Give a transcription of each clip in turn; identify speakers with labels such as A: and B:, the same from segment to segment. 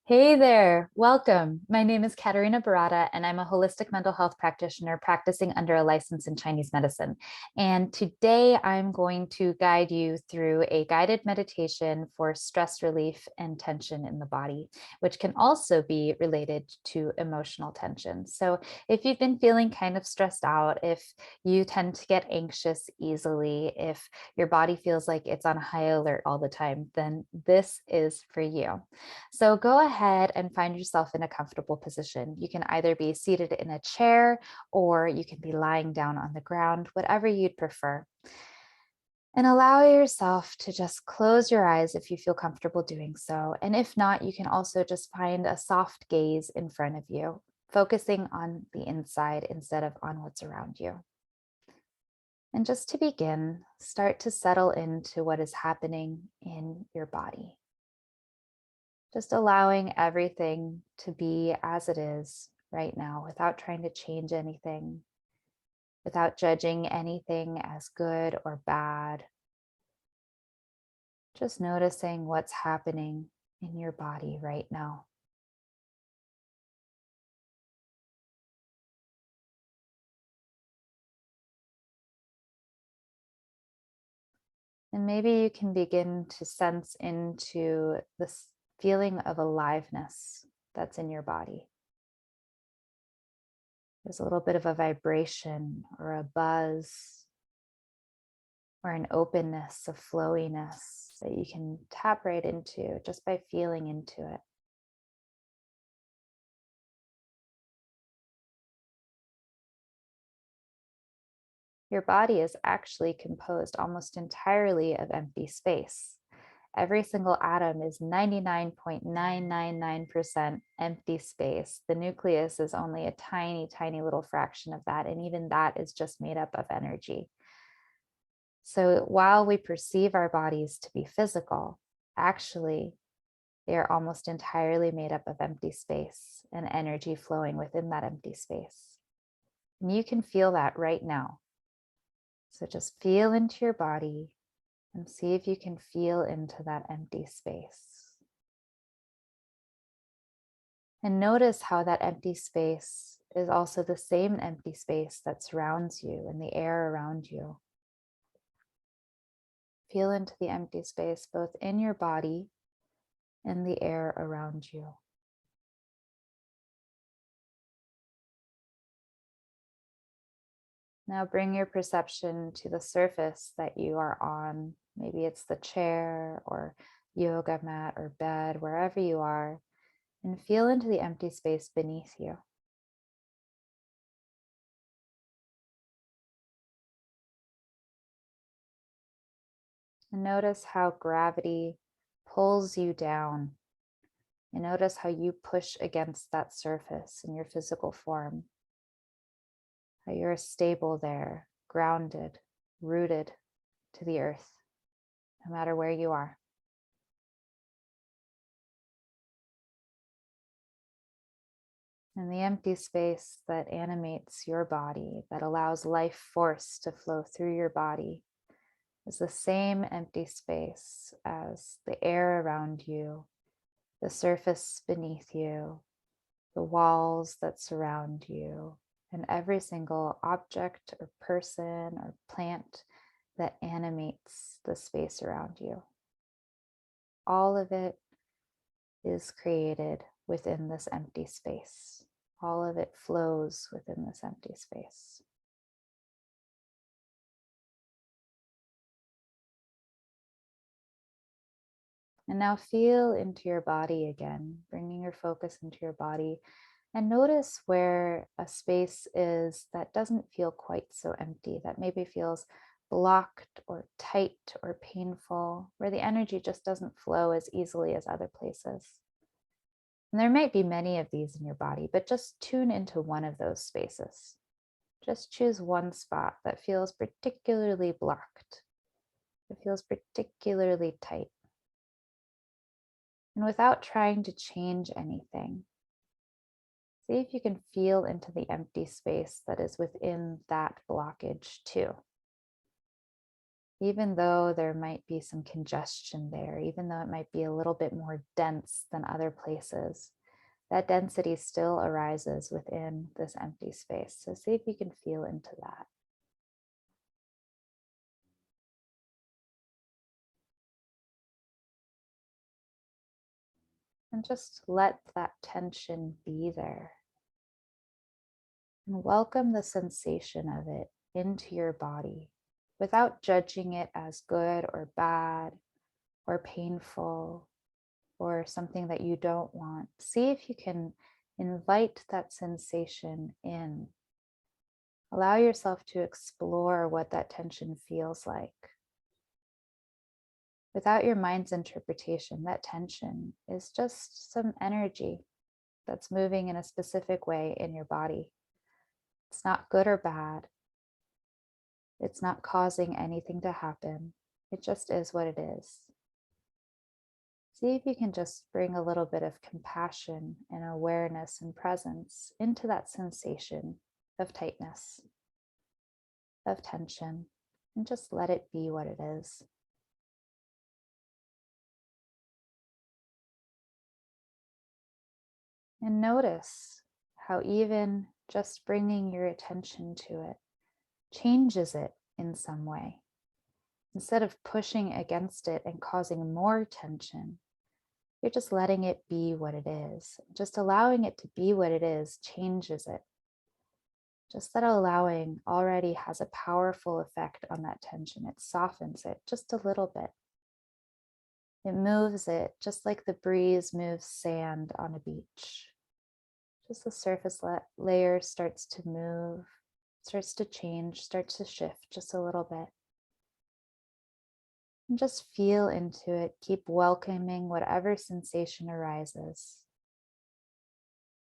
A: Hey there, welcome. My name is Katerina Barada, and I'm a holistic mental health practitioner practicing under a license in Chinese medicine. And today I'm going to guide you through a guided meditation for stress relief and tension in the body, which can also be related to emotional tension. So if you've been feeling kind of stressed out, if you tend to get anxious easily, if your body feels like it's on high alert all the time, then this is for you. So go ahead and find yourself in a comfortable position. You can either be seated in a chair or you can be lying down on the ground, whatever you'd prefer. And allow yourself to just close your eyes if you feel comfortable doing so. And if not, you can also just find a soft gaze in front of you, focusing on the inside instead of on what's around you. And just to begin, start to settle into what is happening in your body. Just allowing everything to be as it is right now without trying to change anything, without judging anything as good or bad. Just noticing what's happening in your body right now. And maybe you can begin to sense into this feeling of aliveness that's in your body. There's a little bit of a vibration or a buzz or an openness, a flowiness that you can tap right into just by feeling into it. Your body is actually composed almost entirely of empty space. Every single atom is 99.999% empty space. The nucleus is only a tiny, tiny little fraction of that. And even that is just made up of energy. So while we perceive our bodies to be physical, actually, they are almost entirely made up of empty space and energy flowing within that empty space. And you can feel that right now. So just feel into your body and see if you can feel into that empty space. And notice how that empty space is also the same empty space that surrounds you and the air around you. Feel into the empty space both in your body and the air around you. Now bring your perception to the surface that you are on. Maybe it's the chair or yoga mat or bed, wherever you are, and feel into the empty space beneath you. And notice how gravity pulls you down. And notice how you push against that surface in your physical form. How you're stable there, grounded, rooted to the earth, no matter where you are. And the empty space that animates your body, that allows life force to flow through your body, is the same empty space as the air around you, the surface beneath you, the walls that surround you, and every single object or person or plant that animates the space around you. All of it is created within this empty space. All of it flows within this empty space. And now feel into your body again, bringing your focus into your body, and notice where a space is that doesn't feel quite so empty, that maybe feels blocked or tight or painful, where the energy just doesn't flow as easily as other places. And there might be many of these in your body, but just tune into one of those spaces. Just choose one spot that feels particularly blocked, that feels particularly tight. And without trying to change anything, see if you can feel into the empty space that is within that blockage too. Even though there might be some congestion there, even though it might be a little bit more dense than other places, that density still arises within this empty space. So see if you can feel into that. And just let that tension be there. And welcome the sensation of it into your body without judging it as good or bad or painful or something that you don't want. See if you can invite that sensation in. Allow yourself to explore what that tension feels like. Without your mind's interpretation, that tension is just some energy that's moving in a specific way in your body. It's not good or bad. It's not causing anything to happen. It just is what it is. See if you can just bring a little bit of compassion and awareness and presence into that sensation of tightness, of tension, and just let it be what it is. And notice how even just bringing your attention to it changes it in some way. Instead of pushing against it and causing more tension, you're just letting it be what it is. Just allowing it to be what it is changes it. Just that allowing already has a powerful effect on that tension. It softens it just a little bit. It moves it just like the breeze moves sand on a beach. Just the surface layer starts to move, starts to change, starts to shift just a little bit. And just feel into it. Keep welcoming whatever sensation arises.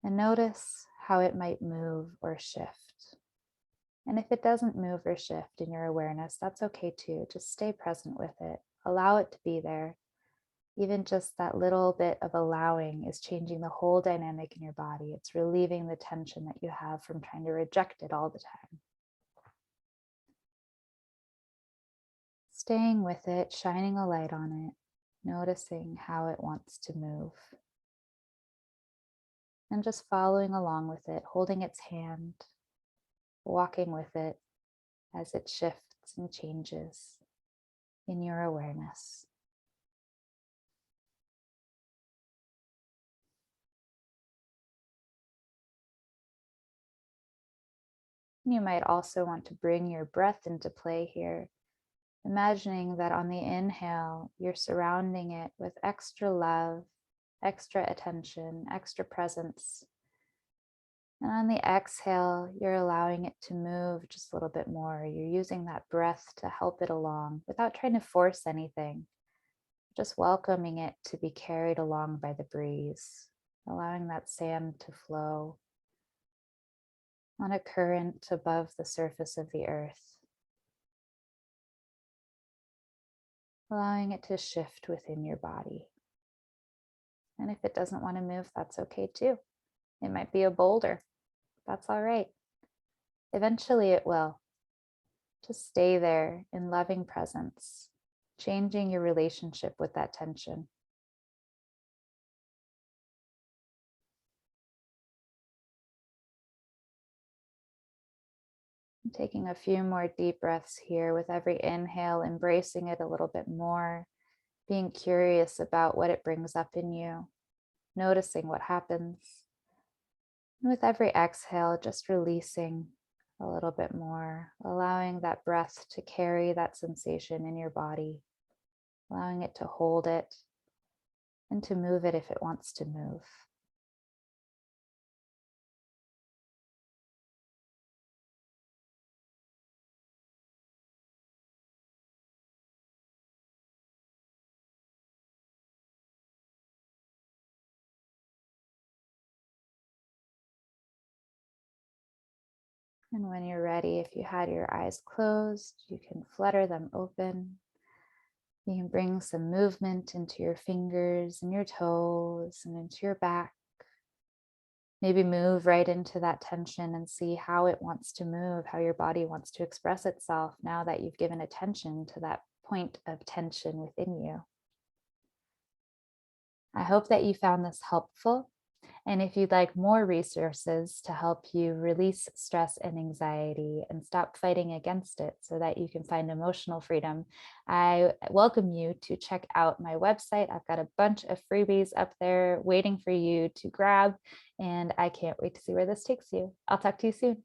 A: And notice how it might move or shift. And if it doesn't move or shift in your awareness, that's okay too. Just stay present with it. Allow it to be there. Even just that little bit of allowing is changing the whole dynamic in your body. It's relieving the tension that you have from trying to reject it all the time. Staying with it, shining a light on it, noticing how it wants to move. And just following along with it, holding its hand, walking with it as it shifts and changes in your awareness. You might also want to bring your breath into play here, imagining that on the inhale, you're surrounding it with extra love, extra attention, extra presence. And on the exhale, you're allowing it to move just a little bit more. You're using that breath to help it along without trying to force anything, just welcoming it to be carried along by the breeze, allowing that sand to flow on a current above the surface of the earth, allowing it to shift within your body. And if it doesn't want to move, that's okay too. It might be a boulder. That's all right. Eventually it will. Just stay there in loving presence, changing your relationship with that tension. And taking a few more deep breaths here with every inhale, embracing it a little bit more, being curious about what it brings up in you, noticing what happens. And with every exhale, just releasing a little bit more, allowing that breath to carry that sensation in your body, allowing it to hold it and to move it if it wants to move. And when you're ready, if you had your eyes closed, you can flutter them open. You can bring some movement into your fingers and your toes and into your back. Maybe move right into that tension and see how it wants to move, how your body wants to express itself now that you've given attention to that point of tension within you. I hope that you found this helpful. And if you'd like more resources to help you release stress and anxiety and stop fighting against it so that you can find emotional freedom, I welcome you to check out my website. I've got a bunch of freebies up there waiting for you to grab, and I can't wait to see where this takes you. I'll talk to you soon.